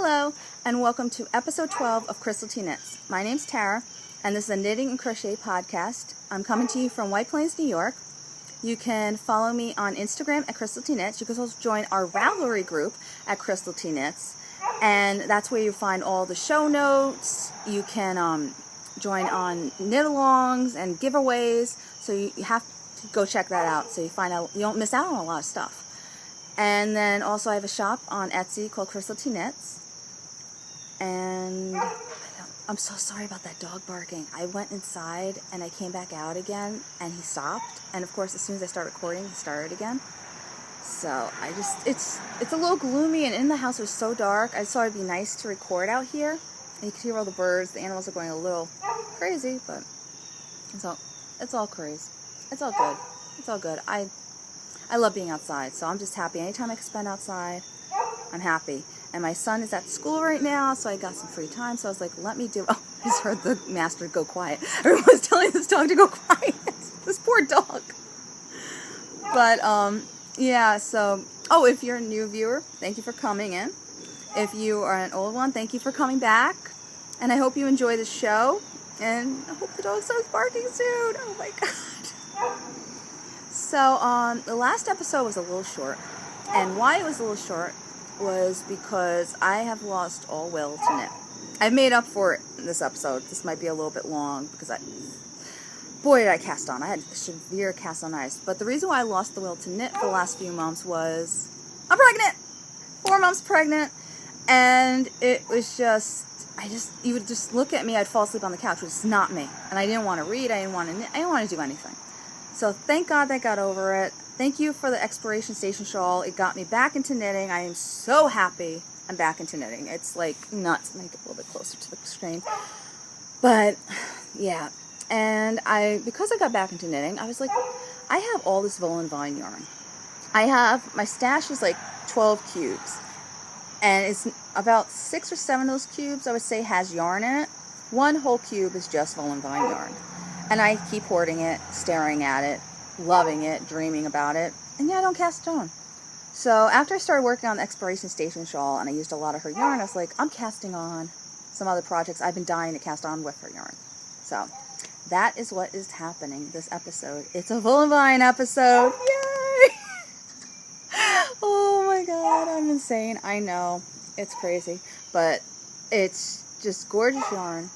Hello, and welcome to episode 12 of Crystal T Knits. My name's Tara, and this is a knitting and crochet podcast. I'm coming to you from White Plains, New York. You can follow me on Instagram at Crystal T Knits. You can also join our Ravelry group at Crystal T Knits, and that's where you find all the show notes. You can join on knit-alongs and giveaways, so you have to go check that out so you don't miss out on a lot of stuff. And then also I have a shop on Etsy called Crystal T Knits. And I'm so sorry about that dog barking. I went inside and I came back out again and he stopped. And of course, as soon as I start recording, he started again. So it's a little gloomy, and in the house it was so dark. I thought it'd be nice to record out here. And you can hear all the birds. The animals are going a little crazy, but it's all crazy. It's all good. It's all good. I love being outside, so I'm just happy. Anytime I can spend outside, I'm happy. And my son is at school right now, so I got some free time, so I was like, let me do... Oh, I just heard the master go quiet. Everyone's telling this dog to go quiet. This poor dog. But, yeah, so... Oh, if you're a new viewer, thank you for coming in. If you are an old one, thank you for coming back. And I hope you enjoy the show. And I hope the dog starts barking soon. Oh, my God. So, the last episode was a little short, and why it was a little short was because I have lost all will to knit. I've made up for it in this episode. This might be a little bit long because boy, did I cast on. I had severe cast on ice. But the reason why I lost the will to knit for the last few months was I'm pregnant! 4 months pregnant, and it was you would just look at me, I'd fall asleep on the couch, which is not me. And I didn't want to read, I didn't want to knit, I didn't want to do anything. So thank God I got over it. Thank you for the Expiration Station shawl. It got me back into knitting. I am so happy I'm back into knitting. It's like nuts. Make it a little bit closer to the screen. But yeah, and because I got back into knitting, I was like, I have all this Voolenvine yarn. My stash is like 12 cubes. And it's about 6 or 7 of those cubes, I would say, has yarn in it. 1 whole cube is just Voolenvine yarn. And I keep hoarding it, staring at it, loving it, dreaming about it, and yeah, I don't cast it on. So after I started working on the Expiration Station shawl, and I used a lot of her yarn, I was like, I'm casting on some other projects I've been dying to cast on with her yarn. So that is what is happening this episode. It's a Voolenvine episode. Yay! Oh my God, I'm insane. I know, it's crazy, but it's just gorgeous yarn.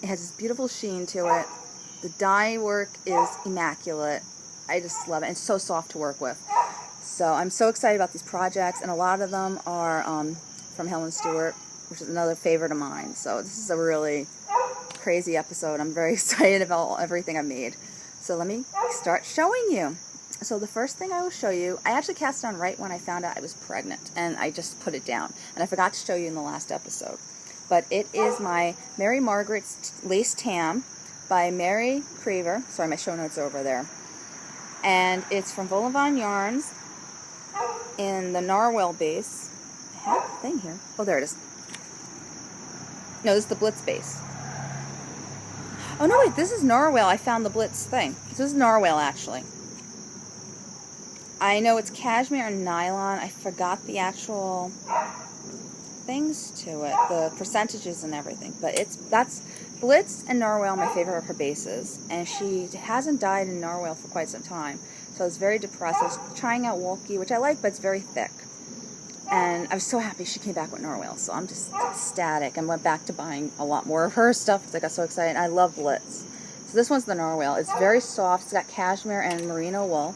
It has this beautiful sheen to it. The dye work is immaculate. I just love it. It's so soft to work with. So I'm so excited about these projects, and a lot of them are from Helen Stewart, which is another favorite of mine. So this is a really crazy episode. I'm very excited about everything I made. So let me start showing you. So the first thing I will show you, I actually cast on right when I found out I was pregnant, and I just put it down. And I forgot to show you in the last episode. But it is my Mary Margaret's Lace Tam by Mary Craver. Sorry, my show notes are over there. And it's from Voolenvine Yarns in the Narwhal base. I have the thing here. Oh, there it is. No, this is the Blitz base. Oh, no, wait, this is Narwhal. I found the Blitz thing. This is Narwhal, actually. I know it's cashmere and nylon. I forgot the actual things to it, the percentages and everything. But that's Blitz and Narwhal, my favorite of her bases, and she hasn't dyed in Narwhal for quite some time, so I was very depressed. I was trying out Wolke, which I like, but it's very thick, and I was so happy she came back with Narwhal, so I'm just ecstatic, and went back to buying a lot more of her stuff because I got so excited. I love Blitz. So this one's the Narwhal. It's very soft. It's got cashmere and merino wool.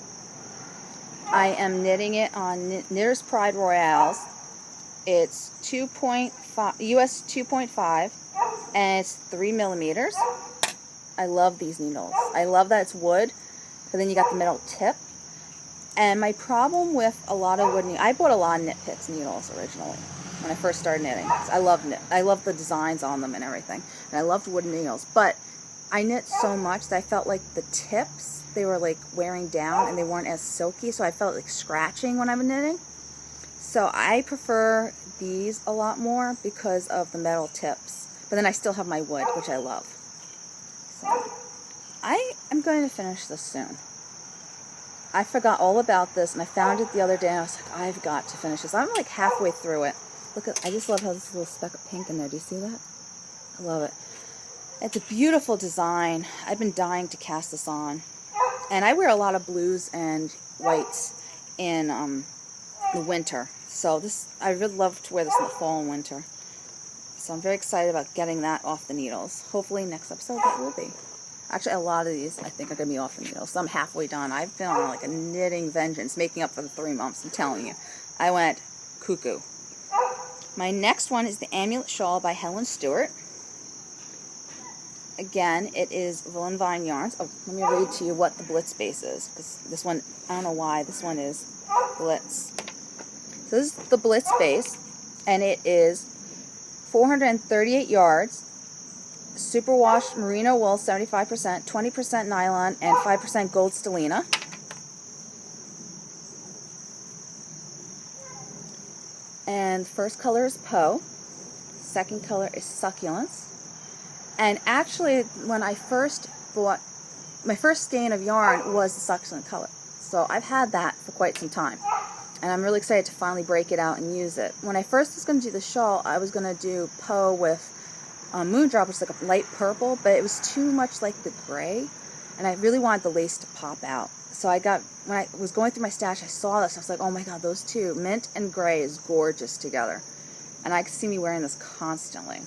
I am knitting it on Knitter's Pride Royales. It's US 2.5, and it's 3 millimeters. I love these needles. I love that it's wood, but then you got the metal tip. And my problem with a lot of wood needles, I bought a lot of Knit Picks needles originally when I first started knitting. I love the designs on them and everything, and I loved wooden needles. But I knit so much that I felt like the tips, they were like wearing down, and they weren't as silky, so I felt like scratching when I'm knitting. So I prefer these a lot more because of the metal tips. But then I still have my wood, which I love. So I am going to finish this soon. I forgot all about this, and I found it the other day, and I was like, I've got to finish this. I'm like halfway through it. Look at, I just love how this little speck of pink in there. Do you see that? I love it. It's a beautiful design. I've been dying to cast this on. And I wear a lot of blues and whites in the winter. So this, I really love to wear this in the fall and winter. So I'm very excited about getting that off the needles. Hopefully next episode that will be. Actually, a lot of these I think are going to be off the needles. So I'm halfway done. I've been on like a knitting vengeance, making up for the 3 months. I'm telling you. I went cuckoo. My next one is the Amulet Shawl by Helen Stewart. Again, it is Voolenvine yarns. Oh, let me read to you what the Blitz base is. Because this one, I don't know why, this one is Blitz. So this is the Blitz base. And it is 438 yards. Superwash merino wool 75%, 20% nylon, and 5% gold stellina. And first color is Poe. Second color is Succulence. And actually, when I first bought, my first skein of yarn was the Succulent color. So I've had that for quite some time. And I'm really excited to finally break it out and use it. When I first was going to do the shawl, I was going to do Poe with Moondrop, which is like a light purple, but it was too much like the gray. And I really wanted the lace to pop out. So I got, when I was going through my stash, I saw this. I was like, oh my god, those two, mint and gray, is gorgeous together. And I could see me wearing this constantly.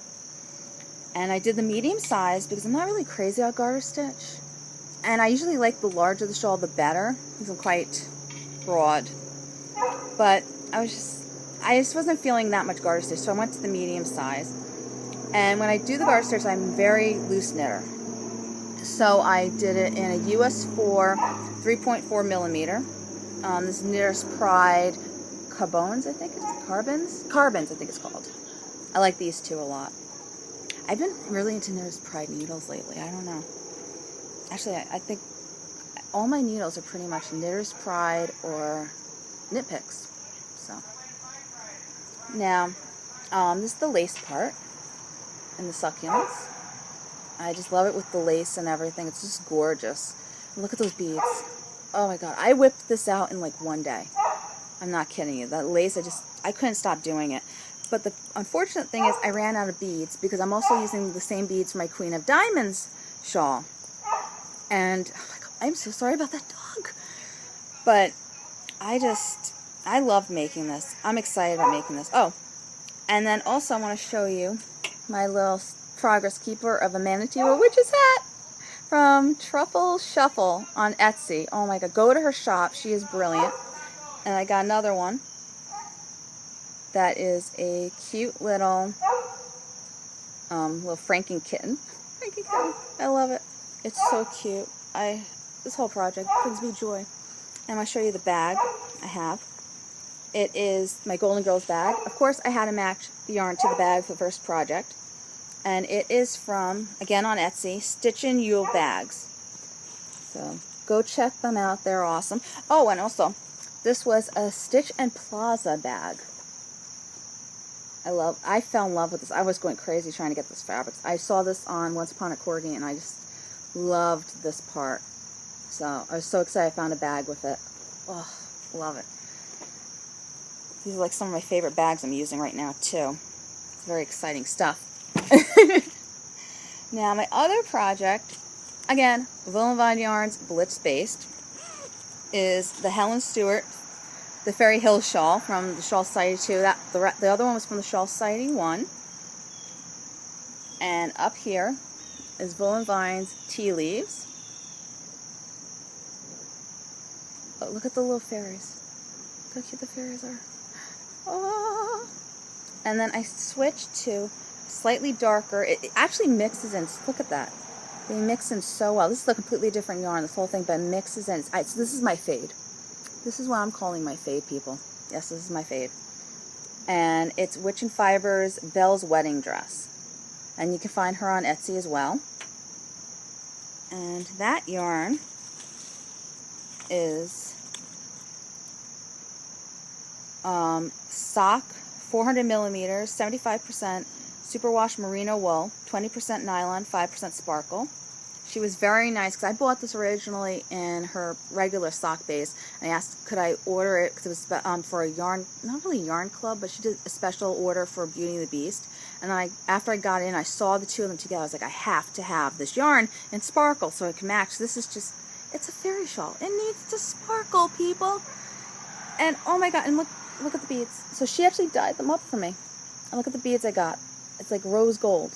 And I did the medium size because I'm not really crazy about garter stitch. And I usually like the larger the shawl, the better, because I'm quite broad. But I just wasn't feeling that much garter stitch, so I went to the medium size. And when I do the garter stitch, I'm very loose knitter. So I did it in a US 4 3.4 millimeter. This Knitter's Pride Carbons, I think it's Carbons, I think it's called. I like these two a lot. I've been really into Knitter's Pride needles lately. I don't know. Actually, I think all my needles are pretty much Knitter's Pride or Knit Picks. So now, this is the lace part and the Succulence. I just love it with the lace and everything. It's just gorgeous. And look at those beads. Oh my god, I whipped this out in like one day. I'm not kidding you. That lace, I couldn't stop doing it. But the unfortunate thing is I ran out of beads because I'm also using the same beads for my Queen of Diamonds shawl. And oh my god, I'm so sorry about that dog. But I love making this. I'm excited about making this. Oh, and then also I want to show you my little progress keeper of a Manatee Witch's hat from Truffle Shuffle on Etsy. Oh my god, go to her shop. She is brilliant. And I got another one that is a cute little Franken kitten. Franken kitten. I love it. It's so cute. This whole project brings me joy. And I'm going to show you the bag I have. It is my Golden Girls bag. Of course, I had to match the yarn to the bag for the first project. And it is from, again on Etsy, Stitchin' Yule Bags. So go check them out. They're awesome. Oh, and also, this was a Stitch and Plaza bag. I fell in love with this. I was going crazy trying to get this fabric. I saw this on Once Upon a Corgi and I just loved this part. So I was so excited I found a bag with it. Oh, love it. These are like some of my favorite bags I'm using right now too. It's very exciting stuff. Now my other project, again, Voolenvine Yarns, Blitz based, is the Helen Stewart, the Fairy Hill shawl from the Shawl Society 2. The other one was from the Shawl Society 1. And up here is Voolenvine's Tea Leaves. Oh, look at the little fairies. Look how cute the fairies are. Oh. And then I switched to slightly darker. It actually mixes in. Look at that. They mix in so well. This is a completely different yarn, this whole thing, but it mixes in. So this is my fade. This is what I'm calling my fade, people. Yes, this is my fade. And it's Witch and Fibers Belle's Wedding Dress. And you can find her on Etsy as well. And that yarn is sock, 400 millimeters, 75% superwash merino wool, 20% nylon, 5% sparkle. She was very nice, because I bought this originally in her regular sock base, and I asked could I order it, because it was for a yarn, not really yarn club, but she did a special order for Beauty and the Beast. And then after I got in, I saw the two of them together. I was like, I have to have this yarn and sparkle so it can match. This is just, it's a fairy shawl. It needs to sparkle, people. And oh my god, and look at the beads. So she actually dyed them up for me. And look at the beads I got. It's like rose gold.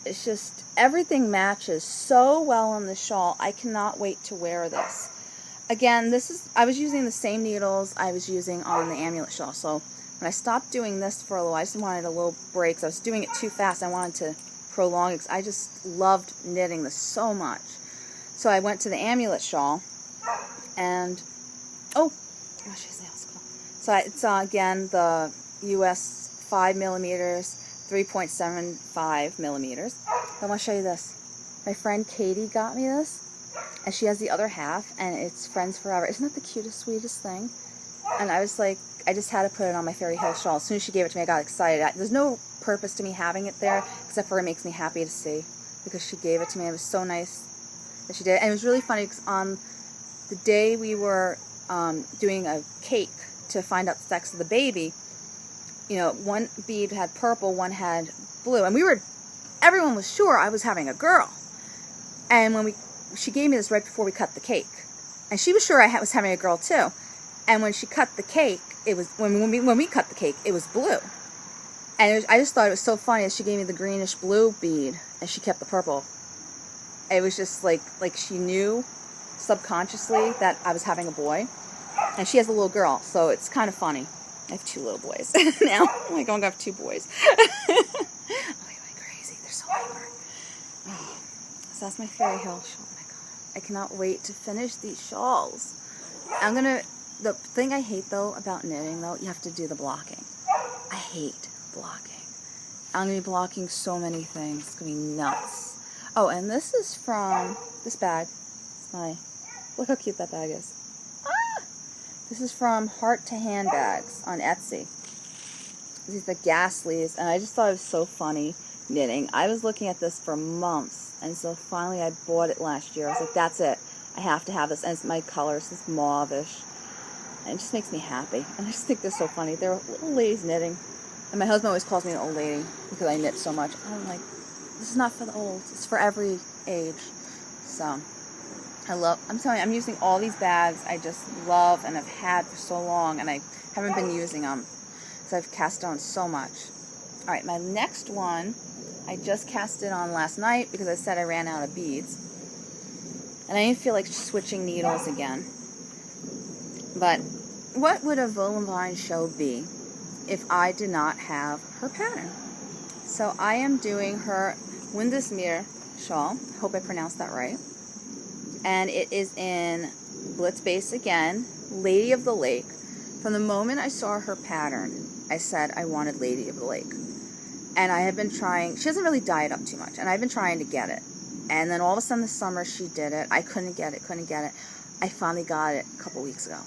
It's just, everything matches so well on this shawl. I cannot wait to wear this. Again, I was using the same needles I was using on the amulet shawl. So when I stopped doing this for a little while, I just wanted a little break. So I was doing it too fast. I wanted to prolong it because I just loved knitting this so much. So I went to the amulet shawl, and oh, gosh, so it's again the US 5 millimeters, 3.75 millimeters. I want to show you this. My friend Katie got me this, and she has the other half, and it's Friends Forever. Isn't that the cutest, sweetest thing? And I was like, I just had to put it on my Fairy Hill shawl. As soon as she gave it to me, I got excited. There's no purpose to me having it there, except for it makes me happy to see, because she gave it to me. It was so nice that she did. And it was really funny, because on the day we were doing a cake to find out the sex of the baby, you know, one bead had purple, one had blue, and everyone was sure I was having a girl. And when she gave me this right before we cut the cake, and she was sure I was having a girl too. And when she cut the cake, it was when we cut the cake, it was blue. And I just thought it was so funny that she gave me the greenish blue bead, and she kept the purple. It was just like she knew subconsciously that I was having a boy, and she has a little girl, so it's kind of funny. I have 2 little boys now. Oh my god, I'm gonna have 2 boys. Oh, they went crazy. They're so hyper. Oh, so that's my Fairy Hill shawl. Oh my god, I cannot wait to finish these shawls. The thing I hate though about knitting though, you have to do the blocking. I hate blocking. I'm gonna be blocking so many things. It's gonna be nuts. Oh, and this is from this bag. Look how cute that bag is. This is from Heart to Handbags on Etsy. These are the Gasleys, and I just thought it was so funny knitting. I was looking at this for months, and so finally I bought it last year. I was like, that's it. I have to have this. And it's my colors, this mauve-ish. And it just makes me happy. And I just think they're so funny. They're little ladies knitting. And my husband always calls me an old lady because I knit so much. I'm like, this is not for the old. It's for every age. So I'm telling you, I'm using all these bags I just love and have had for so long, and I haven't been using them because I've cast on so much. All right, my next one, I just cast it on last night because I said I ran out of beads, and I didn't feel like switching needles again. But what would a Voolenvine show be if I did not have her pattern? So I am doing her Windesmeer shawl. Hope I pronounced that right. And it is in Blitz Base again, Lady of the Lake. From the moment I saw her pattern, I said I wanted Lady of the Lake. And I have been trying, she doesn't really dye it up too much, and I've been trying to get it. And then all of a sudden this summer she did it. I couldn't get it. I finally got it a couple weeks ago.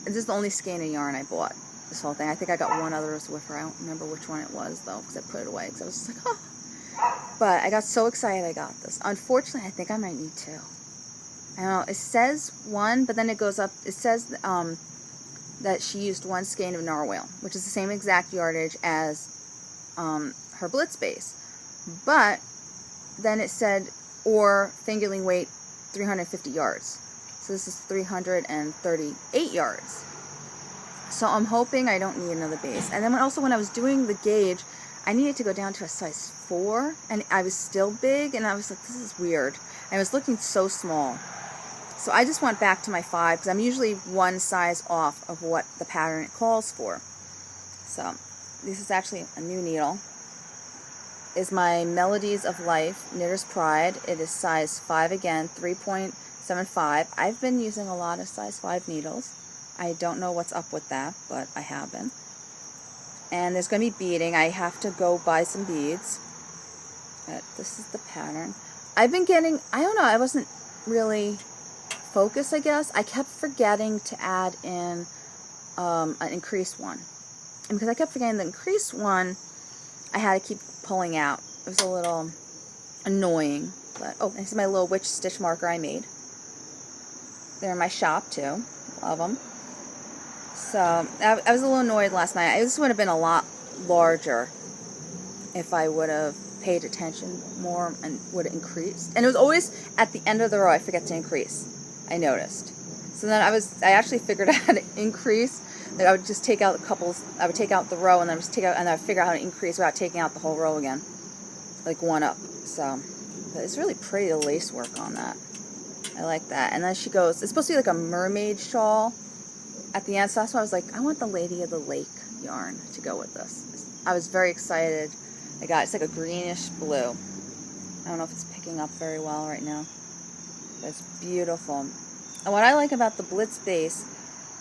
This is the only skein of yarn I bought, this whole thing. I think I got one other Swiffer. I don't remember which one it was, though, because I put it away, because I was just like, oh. But I got so excited I got this. Unfortunately, I think I might need 2. I don't know. It says 1, but then it goes up. It says that she used 1 skein of narwhal, which is the same exact yardage as her Blitz base. But then it said, or fingerling weight 350 yards. So this is 338 yards. So I'm hoping I don't need another base. And then also when I was doing the gauge, I needed to go down to a size 4, and I was still big, and I was like, this is weird. I was looking so small. So I just went back to my 5, because I'm usually 1 size off of what the pattern calls for. So this is actually a new needle. Is my Melodies of Life Knitter's Pride. It is size 5 again, 3.75. I've been using a lot of size 5 needles. I don't know what's up with that, but I have been. And there's going to be beading. I have to go buy some beads. But this is the pattern. I've been getting, I don't know, I wasn't really focused, I guess. I kept forgetting to add in an increased one. And because I kept forgetting the increased one, I had to keep pulling out. It was a little annoying. But, oh, this is my little witch stitch marker I made. They're in my shop, too. Love them. So, I was a little annoyed last night. This would have been a lot larger if I would have paid attention more and would have increased. And it was always at the end of the row I forget to increase, I noticed. So then I actually figured out how to increase. Like I would just take out I would take out the row and then just take out, and I would figure out how to increase without taking out the whole row again. Like one up. So, but it's really pretty, the lace work on that. I like that. And then she goes, it's supposed to be like a mermaid shawl at the end. So that's why I was like, I want the Lady of the Lake yarn to go with this. I was very excited. It's like a greenish blue. I don't know if it's picking up very well right now. But it's beautiful. And what I like about the Blitz base,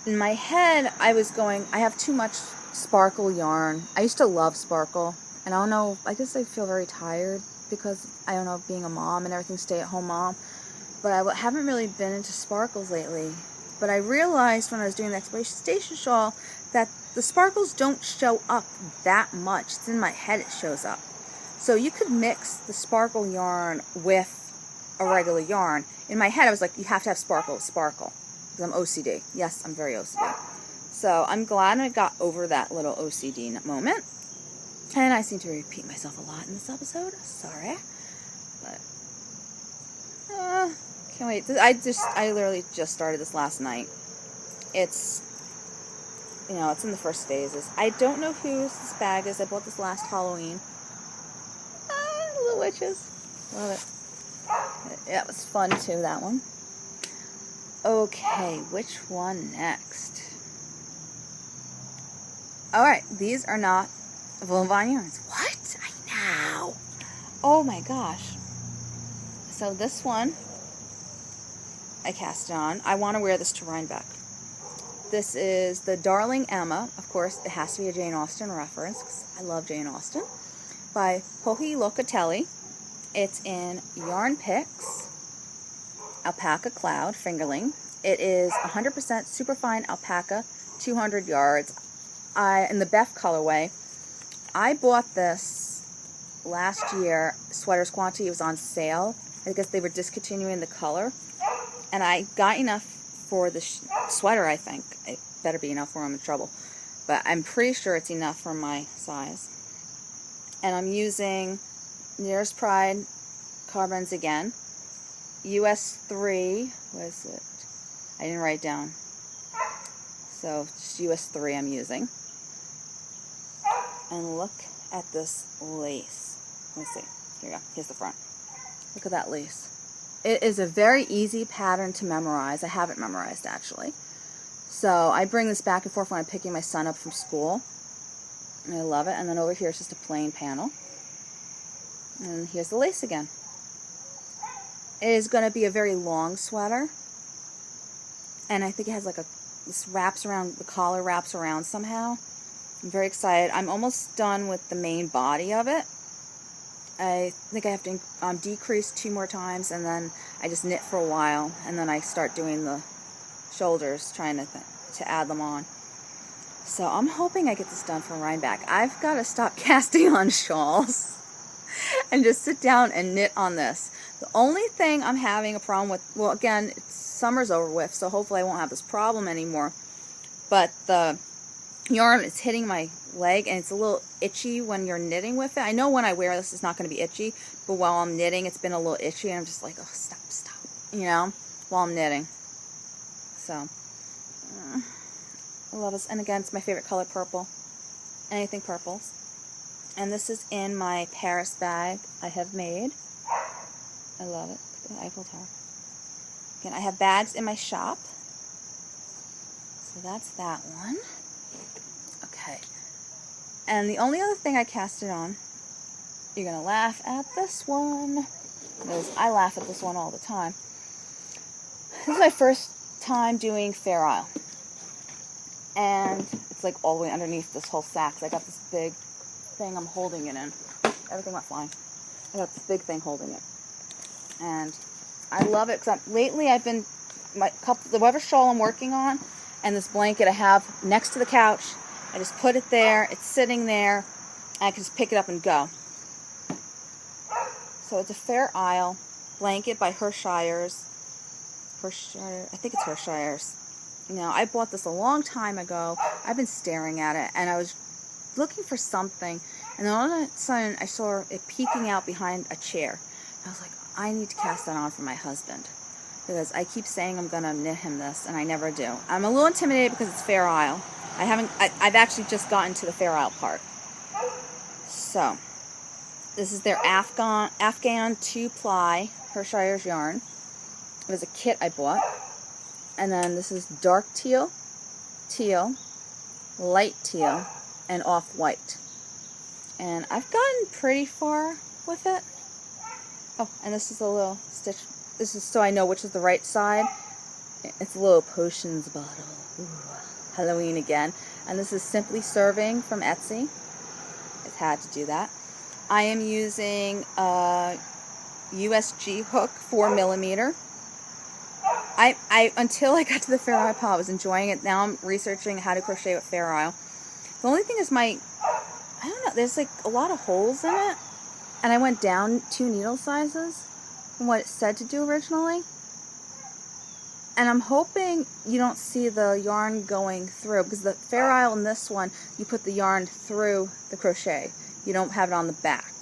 in my head, I was going, I have too much sparkle yarn. I used to love sparkle. And I don't know, I guess I feel very tired because, I don't know, being a mom and everything, stay-at-home mom. But I haven't really been into sparkles lately. But I realized when I was doing the Exploration Station shawl that the sparkles don't show up that much. It's in my head it shows up. So you could mix the sparkle yarn with a regular yarn. In my head I was like, you have to have sparkle. Because I'm OCD. Yes, I'm very OCD. So I'm glad I got over that little OCD moment. And I seem to repeat myself a lot in this episode. Sorry. But can't wait. I literally just started this last night. It's, it's in the first phases. I don't know whose this bag is. I bought this last Halloween. Little witches. Love it. Yeah, it was fun too, that one. Okay, which one next? Alright, these are not Voolenvine yarns. What? I know. Oh my gosh. So this one, I cast it on. I want to wear this to Rhinebeck. This is the Darling Emma. Of course, it has to be a Jane Austen reference, because I love Jane Austen. By Joji Locatelli. It's in Yarn Picks, Alpaca Cloud, fingerling. It is 100% superfine alpaca, 200 yards. In the Beth colorway. I bought this last year, Sweaters Quantity. It was on sale. I guess they were discontinuing the color. And I got enough for the sweater, I think. It better be enough or I'm in trouble. But I'm pretty sure it's enough for my size. And I'm using Nearest Pride Carbons again. US 3, what is it? I didn't write it down. So, just US 3 I'm using. And look at this lace. Let me see. Here you go. Here's the front. Look at that lace. It is a very easy pattern to memorize. I have it memorized, actually. So I bring this back and forth when I'm picking my son up from school. And I love it. And then over here it's just a plain panel. And here's the lace again. It is going to be a very long sweater. And I think it has like this wraps around, the collar wraps around somehow. I'm very excited. I'm almost done with the main body of it. I think I have to decrease 2 more times, and then I just knit for a while, and then I start doing the shoulders, trying to add them on. So I'm hoping I get this done for Rhinebeck. I've got to stop casting on shawls and just sit down and knit on this. The only thing I'm having a problem with, well, again, summer's over with, so hopefully I won't have this problem anymore, but the yarn is hitting my leg and it's a little itchy when you're knitting with it. I know when I wear this it's not going to be itchy, but while I'm knitting it's been a little itchy and I'm just like, oh, stop, while I'm knitting. So, I love this. And again, it's my favorite color, purple. Anything purples. And this is in my Paris bag I have made. I love it. The Eiffel Tower. Again, I have bags in my shop. So that's that one. Okay. And the only other thing I cast it on, you're going to laugh at this one, because I laugh at this one all the time. This is my first time doing Fair Isle. And it's like all the way underneath this whole sack. I got this big thing I'm holding it in. Everything went flying. I got this big thing holding it. And I love it because lately I've been, the whatever shawl I'm working on and this blanket I have next to the couch, I just put it there, it's sitting there, and I can just pick it up and go. So it's a Fair Isle blanket by Hershey's. I think it's Hershey's. Now, I bought this a long time ago. I've been staring at it, and I was looking for something, and then all of a sudden I saw it peeking out behind a chair. I was like, I need to cast that on for my husband, because I keep saying I'm gonna knit him this, and I never do. I'm a little intimidated because it's Fair Isle. I've actually just gotten to the Fair Isle part. So, this is their Afghan 2-ply Hershey's yarn. It was a kit I bought. And then this is dark teal, light teal, and off-white. And I've gotten pretty far with it. Oh, and this is a little stitch. This is so I know which is the right side. It's a little potions bottle. Ooh, Halloween again. And this is Simply Serving from Etsy. I've had to do that. I am using a USG hook, 4mm. Until I got to the Fair Isle pile, I was enjoying it. Now I'm researching how to crochet with Fair Isle. The only thing is I don't know, there's like a lot of holes in it. And I went down 2 needle sizes from what it said to do originally. And I'm hoping you don't see the yarn going through, because the Fair Isle in this one, you put the yarn through the crochet. You don't have it on the back.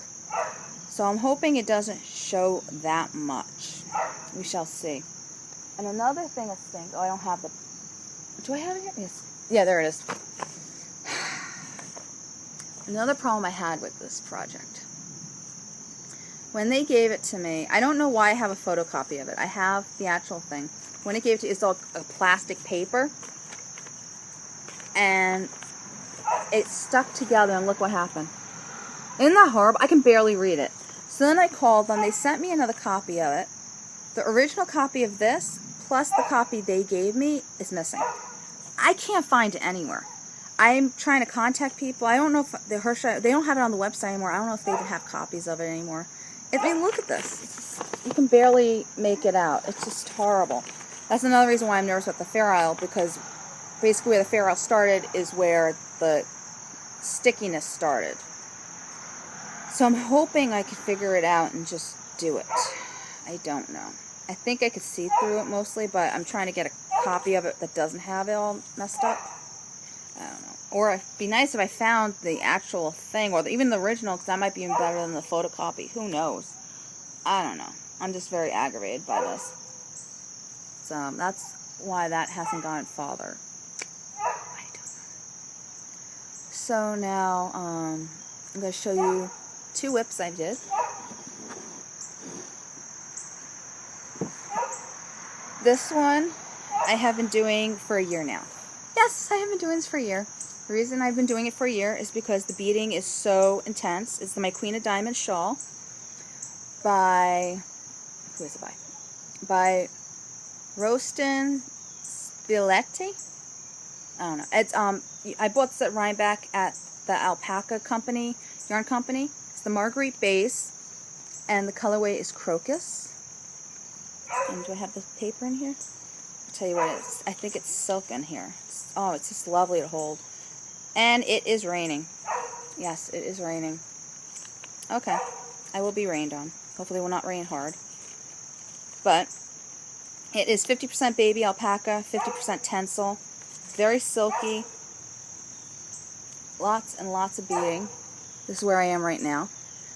So I'm hoping it doesn't show that much. We shall see. And another thing I think, I don't have the, do I have it here? Yes. Yeah, there it is. Another problem I had with this project. When they gave it to me, I don't know why I have a photocopy of it. I have the actual thing. When it gave it to me, it's all a plastic paper. And it stuck together, and look what happened. Isn't that horrible? I can barely read it. So then I called them. They sent me another copy of it. The original copy of this, plus the copy they gave me, is missing. I can't find it anywhere. I'm trying to contact people. I don't know if the Hershey, they don't have it on the website anymore. I don't know if they even have copies of it anymore. I mean, look at this. You can barely make it out. It's just horrible. That's another reason why I'm nervous about the Fair Isle, because basically where the Fair Isle started is where the stickiness started. So I'm hoping I can figure it out and just do it. I don't know. I think I could see through it mostly, but I'm trying to get a copy of it that doesn't have it all messed up. I don't know. Or it'd be nice if I found the actual thing, or even the original, because that might be even better than the photocopy. Who knows? I don't know. I'm just very aggravated by this. So that's why that hasn't gone farther. I don't know. So now I'm going to show you 2 whips I did. This one I have been doing for a year now. Yes, I have been doing this for a year. The reason I've been doing it for a year is because the beading is so intense. It's my Queen of Diamonds shawl by, who is it by? By Roastin Spiletti. I don't know. It's I bought this at Rhinebeck at the Alpaca company, yarn company. It's the Marguerite base, and the colorway is Crocus. And do I have the paper in here? I'll tell you what it is. I think it's silk in here. It's just lovely to hold. And it is raining. Yes, it is raining. Okay. I will be rained on. Hopefully it will not rain hard. But it is 50% baby alpaca, 50% tencel. It's very silky. Lots and lots of beading. This is where I am right now.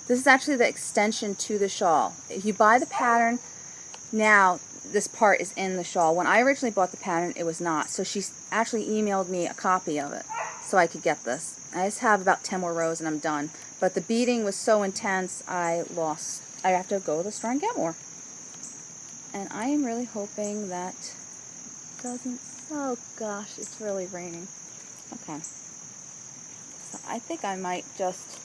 This is actually the extension to the shawl. If you buy the pattern, now this part is in the shawl. When I originally bought the pattern, it was not. So she actually emailed me a copy of it so I could get this. I just have about 10 more rows and I'm done. But the beading was so intense, I have to go to the store and get more. And I am really hoping that doesn't, oh gosh, it's really raining. Okay. So I think I might just,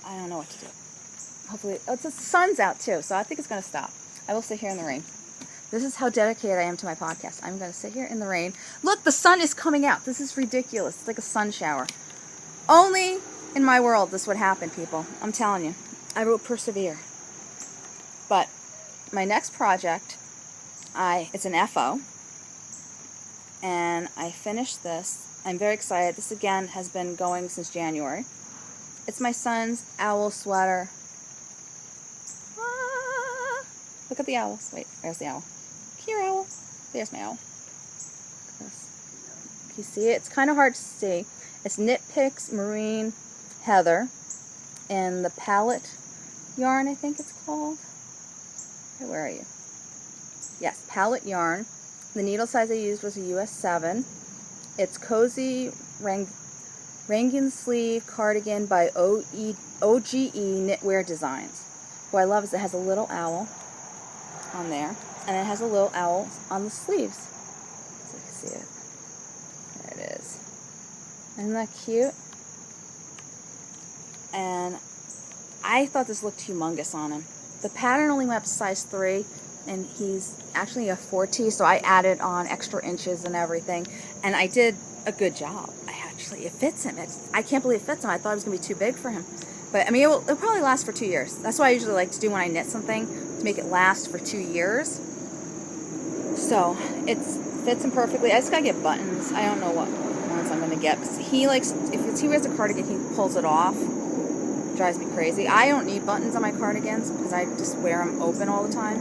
I don't know what to do. Hopefully, oh, the sun's out too, so I think it's going to stop. I will sit here in the rain. This is how dedicated I am to my podcast. I'm going to sit here in the rain. Look, the sun is coming out. This is ridiculous. It's like a sun shower. Only in my world this would happen, people. I'm telling you. I will persevere. But my next project, it's an FO. And I finished this. I'm very excited. This, again, has been going since January. It's my son's owl sweater. Ah, look at the owls. Wait, there's the owl. Here, owl. There's my owl. Can you see it? It's kind of hard to see. It's Knit Picks Marine Heather and the palette yarn, I think it's called. Where are you? Yes, palette yarn. The needle size I used was a US 7. It's Cozy Rankin Sleeve Cardigan by OGE Knitwear Designs. What I love is it has a little owl on there, and it has a little owl on the sleeves. So you can see it. There it is. Isn't that cute? And I thought this looked humongous on him. The pattern only went up to size 3, and he's actually a 4T, so I added on extra inches and everything, and I did a good job. It fits him. I can't believe it fits him. I thought it was going to be too big for him. But, I mean, it'll probably last for 2 years. That's what I usually like to do when I knit something, to make it last for 2 years. So, it fits him perfectly. I just got to get buttons. I don't know what ones I'm going to get. Because he likes, if he wears a cardigan, he pulls it off. It drives me crazy. I don't need buttons on my cardigans because I just wear them open all the time.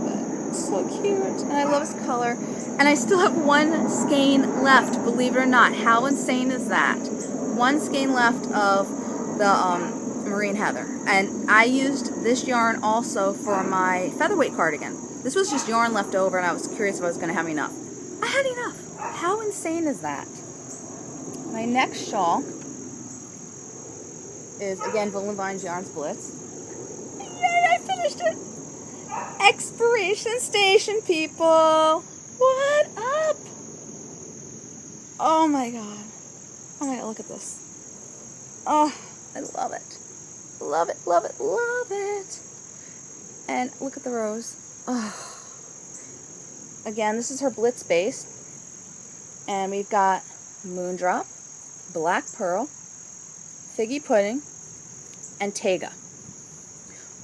But it's so cute. And I love his color. And I still have one skein left, believe it or not. How insane is that? One skein left of the Marine Heather. And I used this yarn also for my featherweight cardigan. This was just yarn left over, and I was curious if I was going to have enough. I had enough. How insane is that? My next shawl is, again, Voolenvine's Yarns Blitz. Yay, I finished it! Expiration station, people! What up? Oh my god. Oh my god, look at this. Oh, I love it. Love it, love it, love it. And look at the rose. Oh. Again, this is her Blitz base. And we've got Moondrop, Black Pearl, Figgy Pudding, and Tega.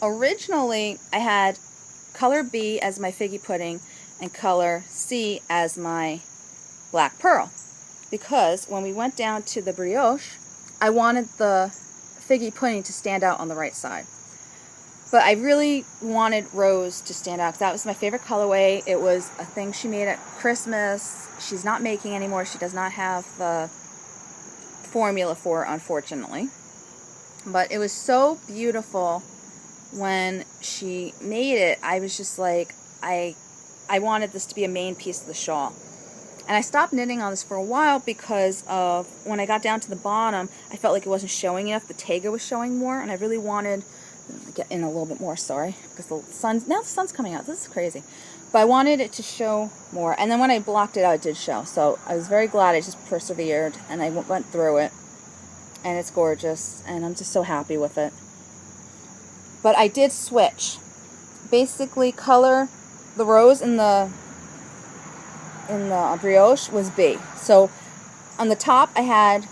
Originally, I had color B as my Figgy Pudding and color C as my Black Pearl, because when we went down to the brioche, I wanted the Figgy Pudding to stand out on the right side. But I really wanted Rose to stand out because that was my favorite colorway. It was a thing she made at Christmas. She's not making anymore. She does not have the formula for it, unfortunately. But it was so beautiful when she made it. I was just like, I wanted this to be a main piece of the shawl. And I stopped knitting on this for a while because of when I got down to the bottom, I felt like it wasn't showing enough. The Tega was showing more, and I really wanted to get in a little bit more, sorry, because now the sun's coming out. This is crazy. But I wanted it to show more. And then when I blocked it out, it did show. So I was very glad I just persevered, and I went through it. And it's gorgeous, and I'm just so happy with it. But I did switch. Basically, color, the rose in the brioche was B. So on the top I had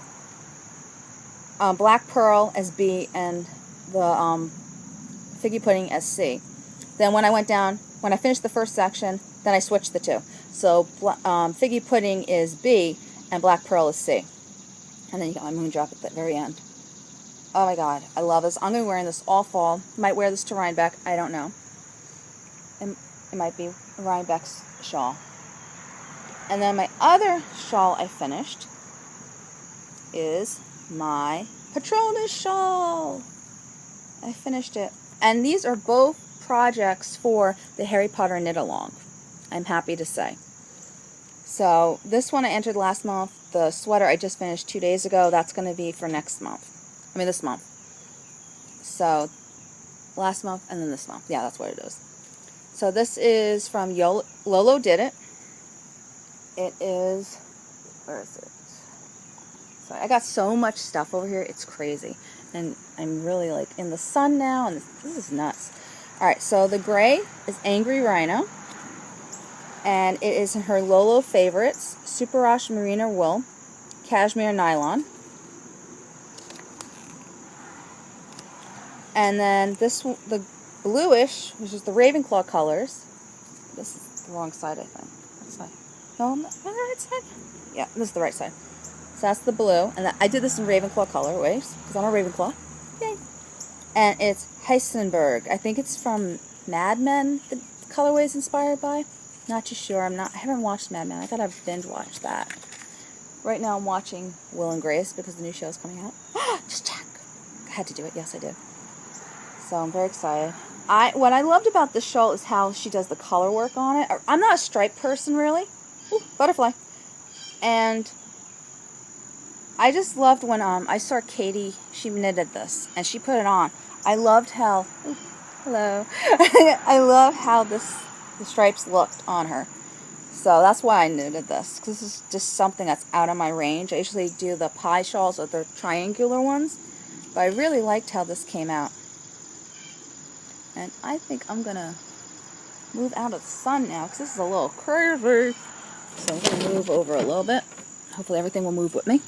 Black Pearl as B and the Figgy Pudding as C. Then when I went down, when I finished the first section, then I switched the two. So Figgy Pudding is B and Black Pearl is C. And then you got my Moondrop at the very end. Oh my god, I love this. I'm going to be wearing this all fall. Might wear this to Rhinebeck, I don't know. It might be Rhinebeck's shawl. And then my other shawl I finished is my Patronus shawl. I finished it. And these are both projects for the Harry Potter knit-along, I'm happy to say. So this one I entered last month. The sweater I just finished 2 days ago. That's going to be for next month. I mean this month. So last month and then this month. Yeah, that's what it is. So this is from Lolo Did It. It is, where is it? Sorry, I got so much stuff over here. It's crazy. And I'm really like in the sun now, and this is nuts. Alright, so the gray is Angry Rhino. And it is her Lolo Favorites, Super Wash Merino Wool, Cashmere Nylon. And then this, the bluish, which is the Ravenclaw colors. This is the wrong side, I think. That side. No, the right side? Yeah, this is the right side. So that's the blue. And I did this in Ravenclaw colorways, because I'm a Ravenclaw. And it's Heisenberg. I think it's from Mad Men, the colorway is inspired by. Not too sure. I haven't watched Mad Men. I thought I'd binge watch that. Right now I'm watching Will and Grace because the new show is coming out. Just check. I had to do it. Yes, I did. So I'm very excited. What I loved about this shawl is how she does the color work on it. I'm not a striped person, really. Ooh, butterfly. And I just loved when I saw Katie, she knitted this, and she put it on. I loved how, ooh, hello. I love how the stripes looked on her. So that's why I knitted this, because this is just something that's out of my range. I usually do the pie shawls or the triangular ones, but I really liked how this came out. And I think I'm going to move out of the sun now, because this is a little crazy. So I'm going to move over a little bit. Hopefully everything will move with me.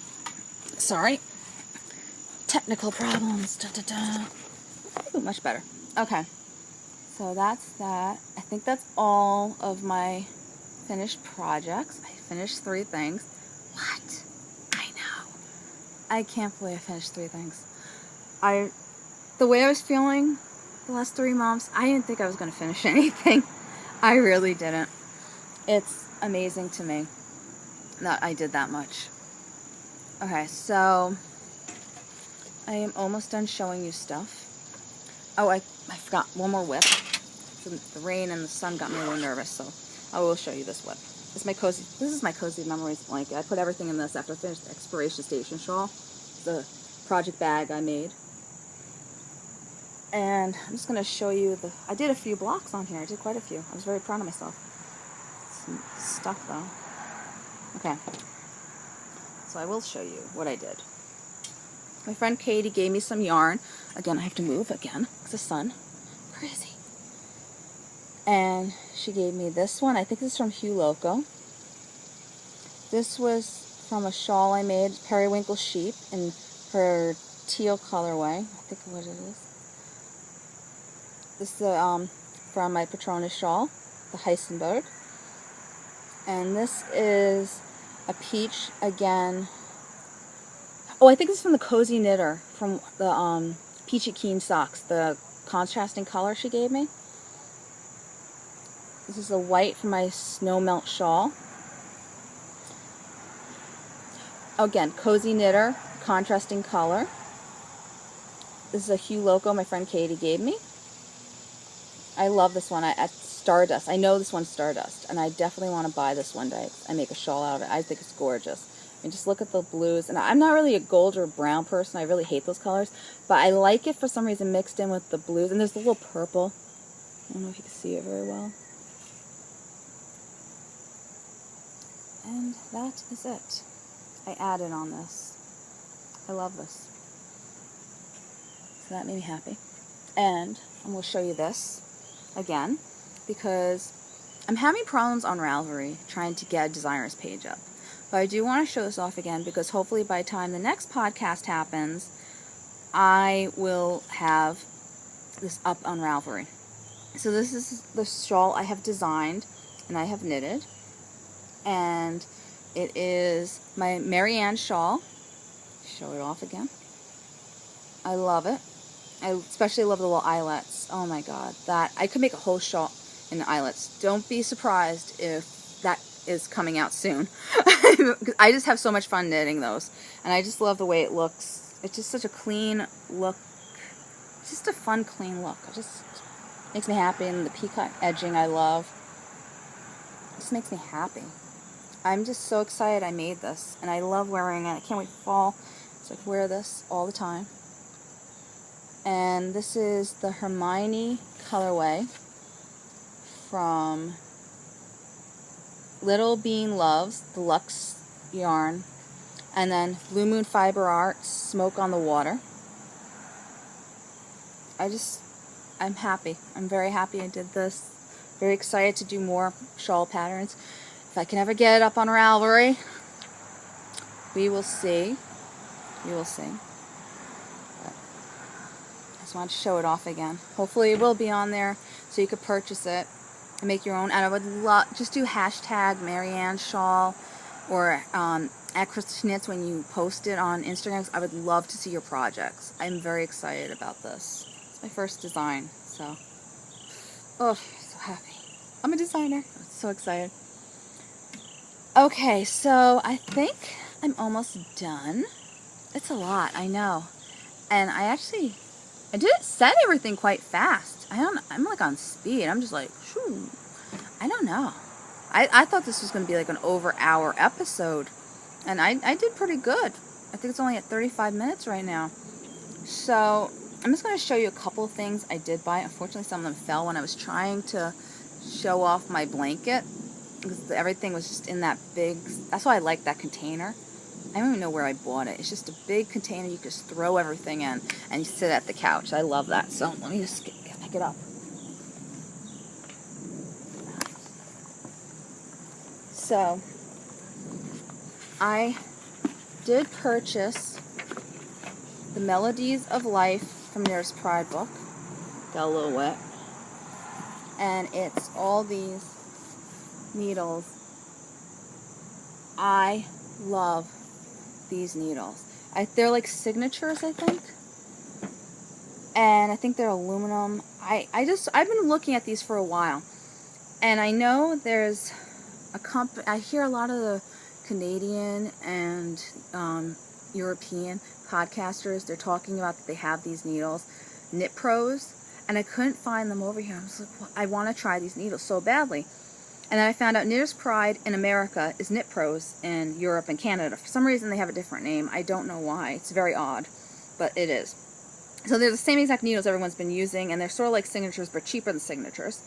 Sorry. Technical problems. Da, da, da. Ooh, much better. Okay. So that's that. I think that's all of my finished projects. I finished 3 things. What? I know. I can't believe I finished 3 things. The way I was feeling the last 3 months, I didn't think I was going to finish anything. I really didn't. It's amazing to me that I did that much. Okay, so I am almost done showing you stuff. Oh, I forgot one more whip. The rain and the sun got me a little nervous, so I will show you this whip. This is my cozy memories blanket. I put everything in this after I finished the Expiration Station shawl, the project bag I made. And I'm just going to show you I did a few blocks on here. I did quite a few. I was very proud of myself. Some stuff though. Okay. So I will show you what I did. My friend Katie gave me some yarn. Again, I have to move again. It's the sun. Crazy. And she gave me this one. I think this is from Hugh Loco. This was from a shawl I made, Periwinkle Sheep, in her teal colorway. I think what it is. This is from my Patronus shawl, the Heisenberg. And this is a peach again. Oh, I think this is from the Cozy Knitter, from the Peachy Keen socks, the contrasting color she gave me. This is a white from my Snow Melt shawl. Again, Cozy Knitter, contrasting color. This is a Hugh Loco my friend Katie gave me. I love this one. At Stardust. I know this one's Stardust, and I definitely want to buy this one day. I make a shawl out of it. I think it's gorgeous. And just look at the blues. And I'm not really a gold or brown person. I really hate those colors. But I like it for some reason mixed in with the blues. And there's a little purple. I don't know if you can see it very well. And that is it. I added on this. I love this. So that made me happy. And I'm going to show you this again, because I'm having problems on Ravelry trying to get a designer's page up. But I do want to show this off again, because hopefully by the time the next podcast happens, I will have this up on Ravelry. So this is the shawl I have designed and I have knitted. And it is my Marianne shawl. Show it off again. I love it. I especially love the little eyelets. Oh my god, I could make a whole shawl in the eyelets. Don't be surprised if that is coming out soon. I just have so much fun knitting those, and I just love the way it looks. It's just such a clean look. It's just a fun, clean look. It just makes me happy, and the peacock edging I love. It just makes me happy. I'm just so excited I made this, and I love wearing it. I can't wait for fall, so I can wear this all the time. And this is the Hermione colorway from Little Bean Loves, the Luxe yarn, and then Blue Moon Fiber Arts, Smoke on the Water. I'm happy. I'm very happy I did this. Very excited to do more shawl patterns. If I can ever get it up on Ravelry, we will see. We will see. I just want to show it off again. Hopefully it will be on there so you could purchase it and make your own. And I would love, just do hashtag Marianne shawl or at Crystal Knits when you post it on Instagram. I would love to see your projects. I'm very excited about this. my first design, so. Oh, so happy. I'm a designer. I'm so excited. Okay, so I think I'm almost done. It's a lot, I know. And I said everything quite fast. I'm like on speed. I'm just like, shoo. I don't know. I thought this was going to be like an over-hour episode. And I did pretty good. I think it's only at 35 minutes right now. So I'm just going to show you a couple of things I did buy. Unfortunately, some of them fell when I was trying to show off my blanket. Because everything was just in that big... That's why I like that container. I don't even know where I bought it. It's just a big container you just throw everything in and you sit at the couch. I love that. So let me just pick it up. So I did purchase the Melodies of Life from Nearest Pride book. Got a little wet. And it's all these needles. I love these needles. They're like signatures, I think. And I think they're aluminum. I've been looking at these for a while. And I know there's a company, I hear a lot of the Canadian and European podcasters, they're talking about that they have these needles, Knit Pros, and I couldn't find them over here. I was like, well, I want to try these needles so badly. And then I found out Nearest Pride in America is Knit Pros in Europe and Canada. For some reason they have a different name. I don't know why. It's very odd, but it is. So they're the same exact needles everyone's been using, and they're sort of like signatures, but cheaper than signatures.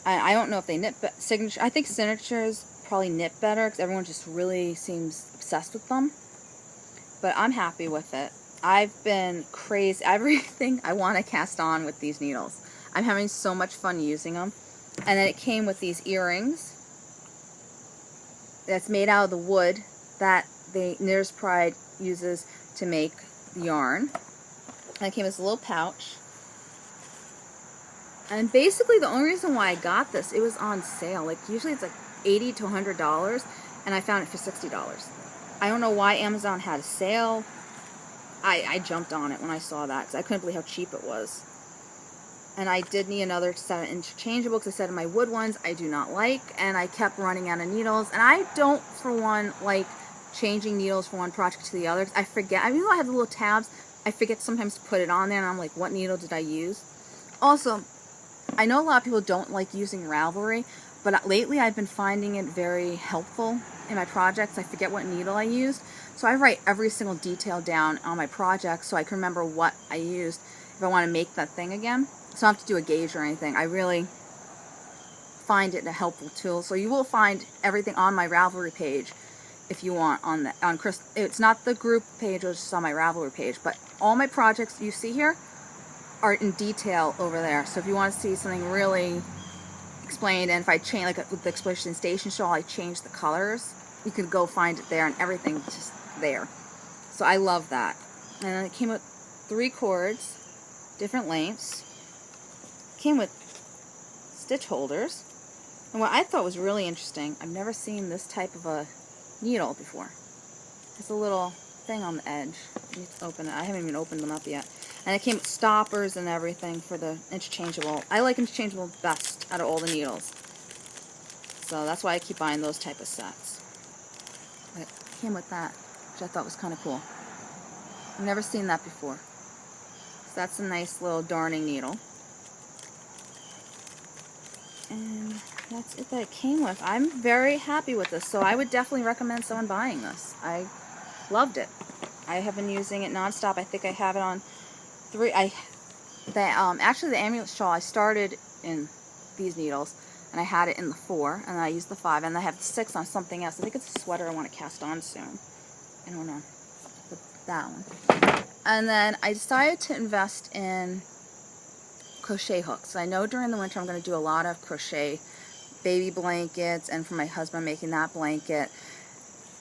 I don't know if they knit signature. I think signatures probably knit better because everyone just really seems obsessed with them. But I'm happy with it. I've been crazy. Everything I want to cast on with these needles. I'm having so much fun using them. And then it came with these earrings that's made out of the wood that the Nearest Pride uses to make yarn. And it came with this little pouch. And basically the only reason why I got this, it was on sale. Like usually it's like $80 to $100, and I found it for $60. I don't know why Amazon had a sale. I jumped on it when I saw that because I couldn't believe how cheap it was. And I did need another set of interchangeable because I said my wood ones I do not like, and I kept running out of needles. And I don't, for one, like changing needles from one project to the other. I forget. Even though I have the little tabs, I forget sometimes to put it on there, and I'm like, what needle did I use? Also, I know a lot of people don't like using Ravelry, but lately I've been finding it very helpful in my projects. I forget what needle I used, so I write every single detail down on my project so I can remember what I used if I want to make that thing again. So I don't have to do a gauge or anything. I really find it a helpful tool. So you will find everything on my Ravelry page if you want on Chris. It's not the group page, it's just on my Ravelry page, but all my projects you see here are in detail over there. So if you want to see something really explained, and if I change, like with the Exploration Station shawl, I changed the colors, you can go find it there, and everything's just there. So I love that. And then it came with 3 cords, different lengths. Came with stitch holders. And what I thought was really interesting, I've never seen this type of a needle before. It's a little thing on the edge. Let me open it. I haven't even opened them up yet. And it came with stoppers and everything for the interchangeable. I like interchangeable best out of all the needles. So that's why I keep buying those type of sets. But it came with that, which I thought was kind of cool. I've never seen that before. So that's a nice little darning needle. And that's it that it came with. I'm very happy with this, so I would definitely recommend someone buying this. I loved it. I have been using it nonstop. I think I have it on 3. Actually, the amulet shawl, I started in these needles, and I had it in the 4, and then I used the 5, and I have the 6 on something else. I think it's a sweater I want to cast on soon. I don't know. But that one. And then I decided to invest in crochet hooks. I know during the winter I'm going to do a lot of crochet baby blankets, and for my husband making that blanket.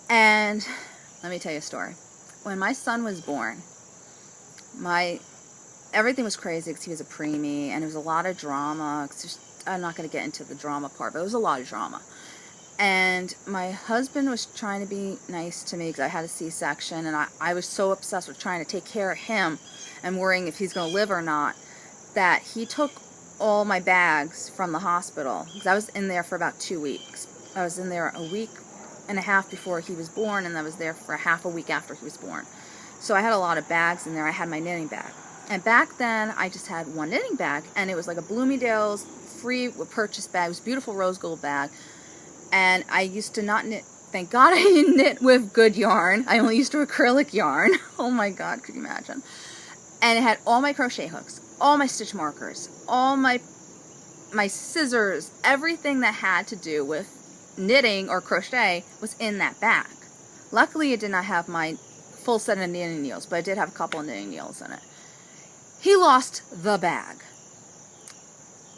And let me tell you a story. When my son was born, everything was crazy because he was a preemie, and there was a lot of drama. I'm not going to get into the drama part, but it was a lot of drama. And my husband was trying to be nice to me because I had a C-section, and I was so obsessed with trying to take care of him and worrying if he's going to live or not. that he took all my bags from the hospital, because I was in there for about 2 weeks. I was in there a week and a half before he was born, and I was there for half a week after he was born. So I had a lot of bags in there. I had my knitting bag. And back then, I just had one knitting bag, and it was like a Bloomingdale's free purchase bag. It was a beautiful rose gold bag. And I used to not knit. Thank God I didn't knit with good yarn. I only used acrylic yarn. Oh my God, could you imagine? And it had all my crochet hooks, all my stitch markers, all my scissors, everything that had to do with knitting or crochet was in that bag. Luckily, it did not have my full set of knitting needles, but I did have a couple of knitting needles in it. He lost the bag.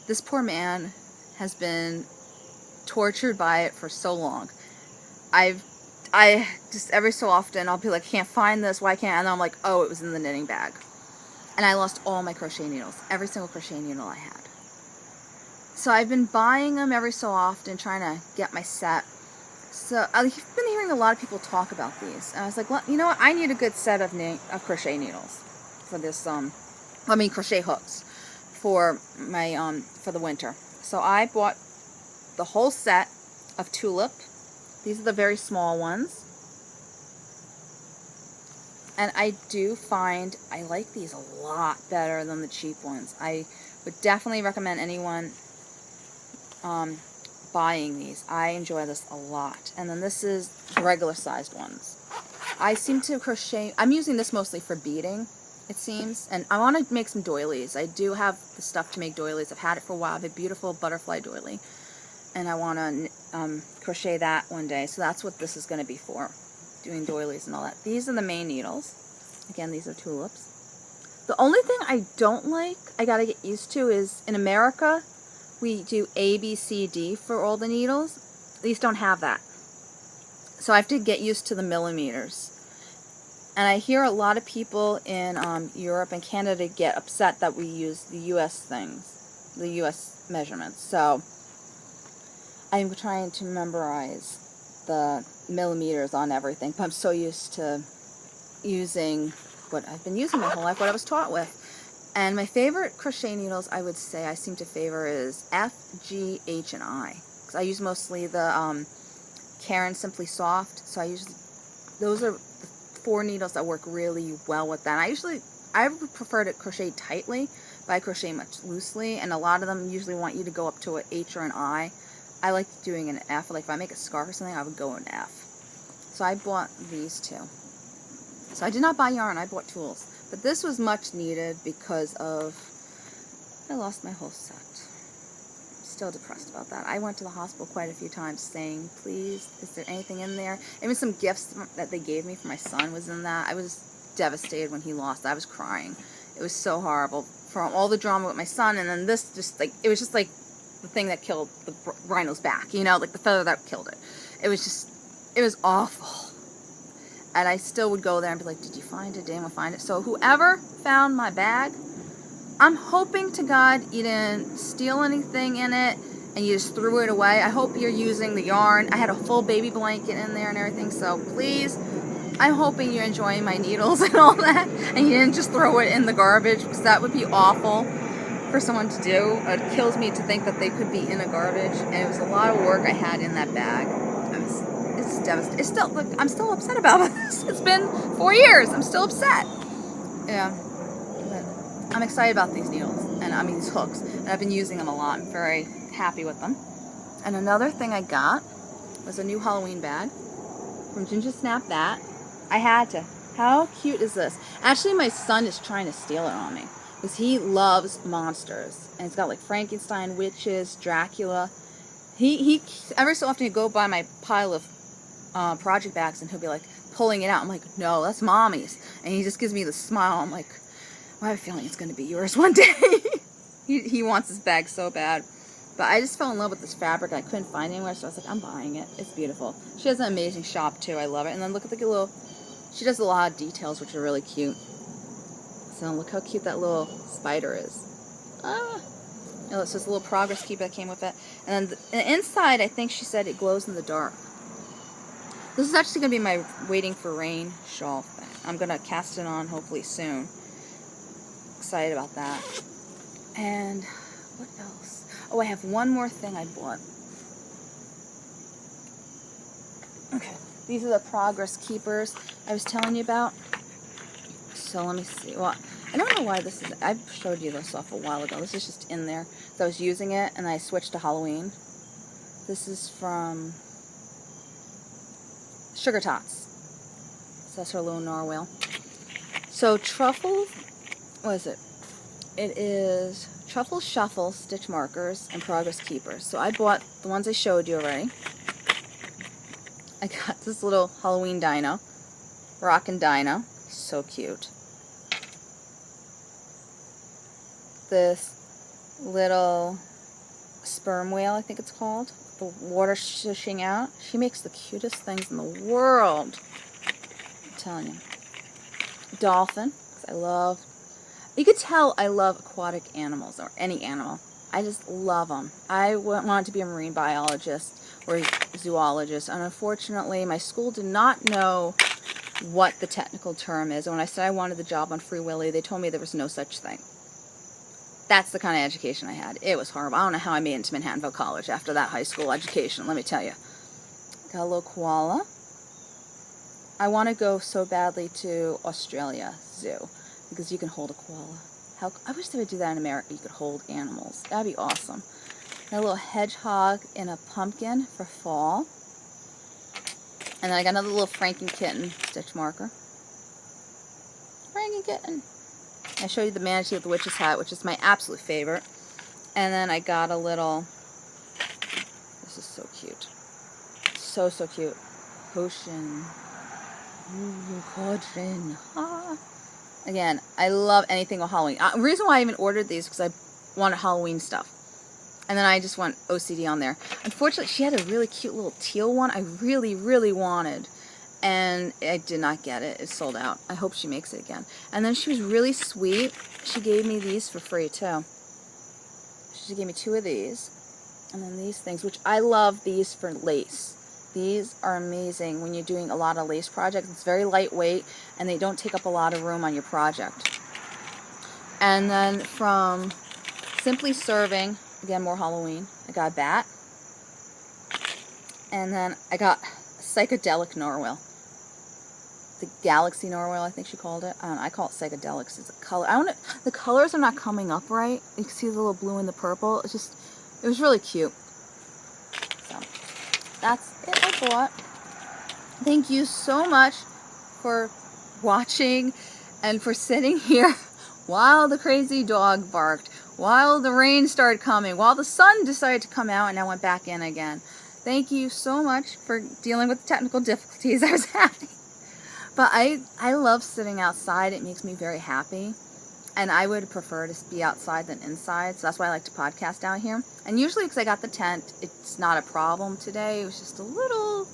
This poor man has been tortured by it for so long. I just every so often I'll be like, can't find this, why can't I? And then I'm like, oh, it was in the knitting bag. And I lost all my crochet needles, every single crochet needle I had. So I've been buying them every so often, trying to get my set. So I've been hearing a lot of people talk about these. And I was like, well, you know what? I need a good set of crochet needles for this, crochet hooks for my, for the winter. So I bought the whole set of tulip. These are the very small ones. And I do find I like these a lot better than the cheap ones. I would definitely recommend anyone buying these. I enjoy this a lot. And then this is the regular sized ones. I seem to crochet, I'm using this mostly for beading, it seems. And I want to make some doilies. I do have the stuff to make doilies. I've had it for a while. I have a beautiful butterfly doily. And I want to crochet that one day. So that's what this is going to be for, doing doilies and all that. These are the main needles. Again, these are tulips. The only thing I don't like, I got to get used to, is in America, we do A, B, C, D for all the needles. These don't have that. So I have to get used to the millimeters. And I hear a lot of people in Europe and Canada get upset that we use the U.S. things, the U.S. measurements. So I'm trying to memorize the millimeters on everything, but I'm so used to using what I've been using my whole life, what I was taught with. And my favorite crochet needles, I would say I seem to favor, is F, G, H, and I. Because I use mostly the Caron Simply Soft. So I usually, those are the 4 needles that work really well with that. And I would prefer to crochet tightly, but I crochet much loosely. And a lot of them usually want you to go up to an H or an I. I like doing an F. Like if I make a scarf or something, I would go an F. So I bought these 2. So I did not buy yarn, I bought tools. But this was much needed because of, I lost my whole set. I'm still depressed about that. I went to the hospital quite a few times saying, please, is there anything in there? Even some gifts that they gave me for my son was in that. I was devastated when he lost. I was crying. It was so horrible. From all the drama with my son, and then this just like, it was just like the thing that killed the rhino's back, you know, like the feather that killed it. It was just, it was awful. And I still would go there and be like, did you find it? Did anyone find it? So whoever found my bag, I'm hoping to God you didn't steal anything in it and you just threw it away. I hope you're using the yarn. I had a full baby blanket in there and everything. So please, I'm hoping you're enjoying my needles and all that. And you didn't just throw it in the garbage, because that would be awful for someone to do. It kills me to think that they could be in a garbage. And it was a lot of work I had in that bag. It's devastating. It's still, look, I'm still upset about this. It's been 4 years. I'm still upset. Yeah. But I'm excited about these needles. And I mean these hooks. And I've been using them a lot. I'm very happy with them. And another thing I got was a new Halloween bag from Ginger Snap. That I had to. How cute is this? Actually, my son is trying to steal it on me, because he loves monsters. And it's got like Frankenstein, witches, Dracula. He every so often he'll go by my pile of project bags and he'll be like pulling it out. I'm like, no, that's mommy's. And he just gives me the smile. I'm like, I have a feeling it's going to be yours one day. he wants this bag so bad. But I just fell in love with this fabric. I couldn't find it anywhere, so I was like, I'm buying it. It's beautiful. She has an amazing shop too. I love it. And then look at the little, she does a lot of details which are really cute. So look how cute that little spider is. Oh, it's just a little progress keeper that came with it. And then the inside, I think she said it glows in the dark. This is actually going to be my Waiting for Rain shawl thing. I'm going to cast it on hopefully soon. Excited about that. And what else? Oh, I have one more thing I bought. Okay, these are the progress keepers I was telling you about. So let me see. Well, I don't know why this is. I showed you this off a while ago. This is just in there. So I was using it, and I switched to Halloween. This is from Sugar Tots. So that's her little narwhal. So truffle, what is it? It is Truffle Shuffle stitch markers and progress keepers. So I bought the ones I showed you already. I got this little Halloween dino, rockin' dino, so cute. This little sperm whale, I think it's called, the water shushing out. She makes the cutest things in the world. I'm telling you. Dolphin, 'cause I love. You could tell I love aquatic animals, or any animal. I just love them. I wanted to be a marine biologist or a zoologist, and unfortunately my school did not know what the technical term is. And when I said I wanted the job on Free Willy, they told me there was no such thing. That's the kind of education I had. It was horrible. I don't know how I made it into Manhattanville College after that high school education, let me tell you. Got a little koala. I want to go so badly to Australia Zoo, because you can hold a koala. I wish they would do that in America. You could hold animals. That'd be awesome. Got a little hedgehog in a pumpkin for fall. And then I got another little Franken-Kitten stitch marker. Franken-Kitten. I showed you the manatee with the witch's hat, which is my absolute favorite. And then I got a little, this is so cute. So, so cute. Potion. Ooh, cauldron. Ah. Again, I love anything with Halloween. The reason why I even ordered these is because I wanted Halloween stuff. And then I just went OCD on there. Unfortunately, she had a really cute little teal one I really, really wanted. And I did not get it. It sold out. I hope she makes it again. And then she was really sweet. She gave me these for free, too. She gave me 2 of these. And then these things, which I love these for lace. These are amazing when you're doing a lot of lace projects. It's very lightweight, and they don't take up a lot of room on your project. And then from Simply Serving, again, more Halloween, I got a bat. And then I got a psychedelic narwhal. The Galaxy Narwhal, I think she called it. I call it psychedelics. It's a color. The colors are not coming up right. You can see the little blue and the purple. It was really cute. So that's it I bought. Thank you so much for watching and for sitting here while the crazy dog barked, while the rain started coming, while the sun decided to come out and I went back in again. Thank you so much for dealing with the technical difficulties I was having. But I love sitting outside. It makes me very happy. And I would prefer to be outside than inside. So that's why I like to podcast out here. And usually because I got the tent, it's not a problem today. It was just a little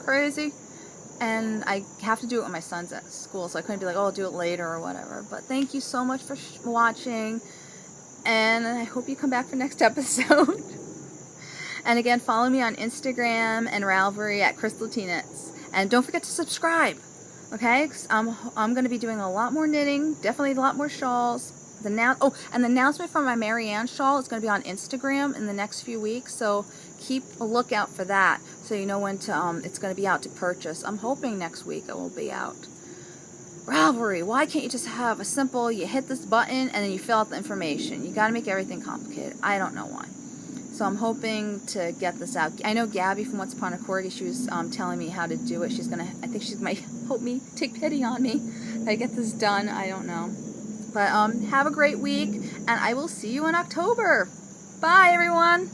crazy. And I have to do it when my son's at school. So I couldn't be like, oh, I'll do it later or whatever. But thank you so much for watching. And I hope you come back for next episode. And again, follow me on Instagram and Ravelry at Crystal T Knits. And don't forget to subscribe, okay? I'm going to be doing a lot more knitting, definitely a lot more shawls. And the announcement for my Marianne shawl is going to be on Instagram in the next few weeks, so keep a lookout for that, so you know when it's going to be out to purchase. I'm hoping next week it will be out. Ravelry, why can't you just have a simple, you hit this button and then you fill out the information? You got to make everything complicated. I don't know why. So I'm hoping to get this out. I know Gabby from Once Upon a Corgi, she was telling me how to do it. I think she might help me, take pity on me if I get this done. I don't know. But have a great week, and I will see you in October. Bye, everyone.